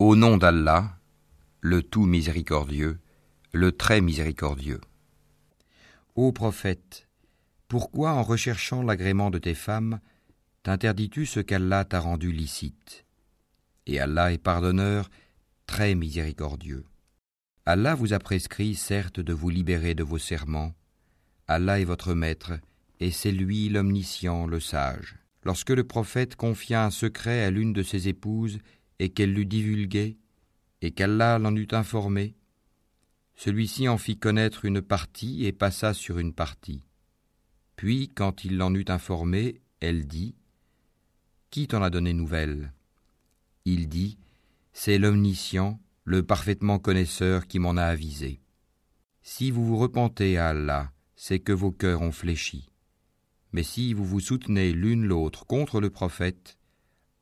Au nom d'Allah, le tout miséricordieux, le très miséricordieux. Ô prophète, pourquoi en recherchant l'agrément de tes femmes, t'interdis-tu ce qu'Allah t'a rendu licite? Et Allah est pardonneur, très miséricordieux. Allah vous a prescrit, certes, de vous libérer de vos serments. Allah est votre maître, et c'est lui l'omniscient, le sage. Lorsque le prophète confia un secret à l'une de ses épouses, et qu'elle l'eut divulgué, et qu'Allah l'en eut informé, celui-ci en fit connaître une partie et passa sur une partie. Puis, quand il l'en eut informé, elle dit « Qui t'en a donné nouvelle ?» Il dit « C'est l'omniscient, le parfaitement connaisseur qui m'en a avisé. » Si vous vous repentez à Allah, c'est que vos cœurs ont fléchi. Mais si vous vous soutenez l'une l'autre contre le prophète,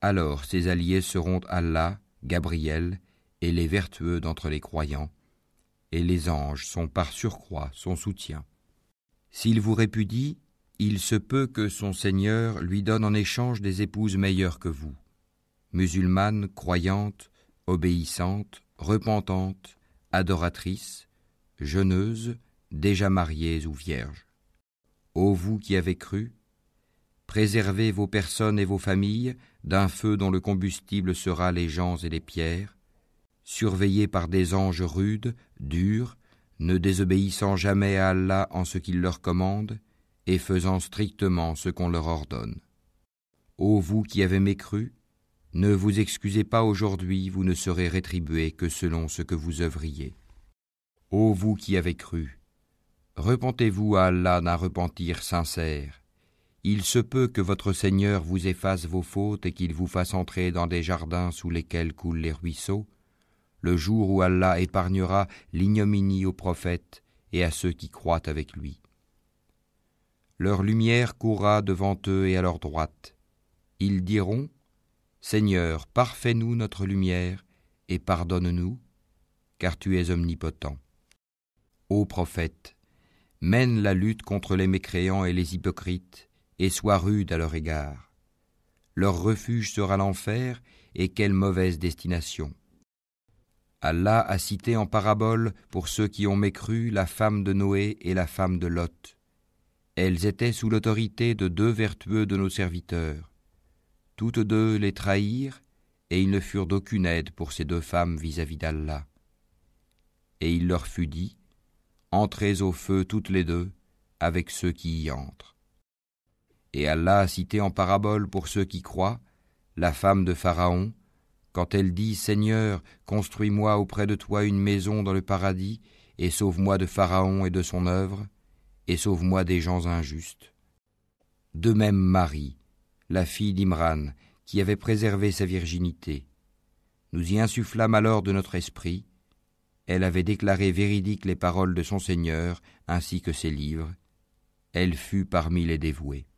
alors ses alliés seront Allah, Gabriel et les vertueux d'entre les croyants, et les anges sont par surcroît son soutien. S'il vous répudie, il se peut que son Seigneur lui donne en échange des épouses meilleures que vous, musulmanes, croyantes, obéissantes, repentantes, adoratrices, jeûneuses, déjà mariées ou vierges. Ô vous qui avez cru, préservez vos personnes et vos familles d'un feu dont le combustible sera les gens et les pierres, surveillés par des anges rudes, durs, ne désobéissant jamais à Allah en ce qu'il leur commande, et faisant strictement ce qu'on leur ordonne. Ô vous qui avez mécru, ne vous excusez pas aujourd'hui, vous ne serez rétribués que selon ce que vous œuvriez. Ô vous qui avez cru, repentez-vous à Allah d'un repentir sincère. Il se peut que votre Seigneur vous efface vos fautes et qu'il vous fasse entrer dans des jardins sous lesquels coulent les ruisseaux, le jour où Allah épargnera l'ignominie aux prophètes et à ceux qui croient avec lui. Leur lumière courra devant eux et à leur droite. Ils diront « Seigneur, parfais-nous notre lumière et pardonne-nous, car tu es omnipotent. » Ô prophète, mène la lutte contre les mécréants et les hypocrites et sois rude à leur égard. Leur refuge sera l'enfer, et quelle mauvaise destination. Allah a cité en parabole pour ceux qui ont mécru la femme de Noé et la femme de Lot. Elles étaient sous l'autorité de deux vertueux de nos serviteurs. Toutes deux les trahirent, et ils ne furent d'aucune aide pour ces deux femmes vis-à-vis d'Allah. Et il leur fut dit, « Entrez au feu toutes les deux, avec ceux qui y entrent. » Et Allah a cité en parabole pour ceux qui croient, la femme de Pharaon, quand elle dit « Seigneur, construis-moi auprès de toi une maison dans le paradis, et sauve-moi de Pharaon et de son œuvre, et sauve-moi des gens injustes. » De même Marie, la fille d'Imran, qui avait préservé sa virginité. Nous y insufflâmes alors de notre esprit. Elle avait déclaré véridiques les paroles de son Seigneur, ainsi que ses livres. Elle fut parmi les dévoués.